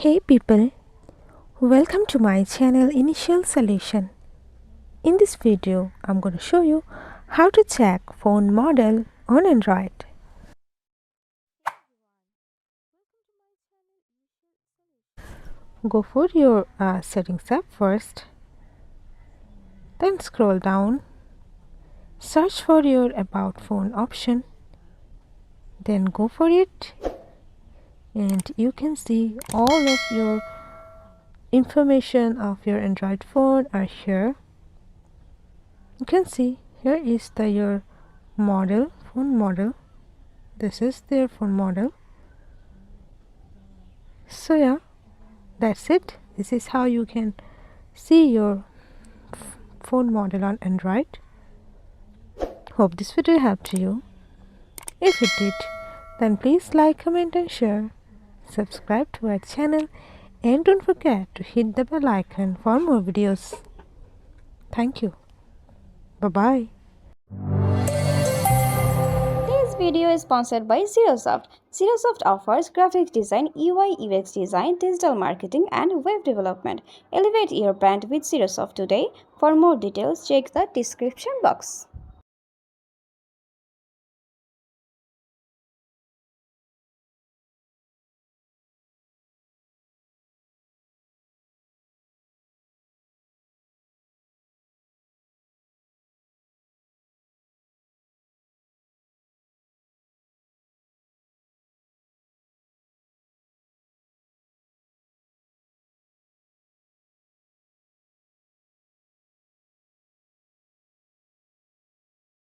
Hey people, welcome to my channel Initial Solution. In this video, I'm going to show you how to check phone model on Android. Go for your settings app first, then scroll down, search for your About Phone option, then go for it, and you can see all of your information of your Android phone are here. You can see here is your phone model. This is their phone model. So yeah, that's it. This is how you can see your phone model on Android. Hope this video helped you. If it did, then please like, comment and share. Subscribe to our channel and don't forget to hit the bell icon for more videos. Thank you. Bye-bye. This video is sponsored by Zerosoft. Zerosoft offers graphic design, UI UX design, digital marketing, and web development. Elevate your brand with Zerosoft today. For more details, check the description box.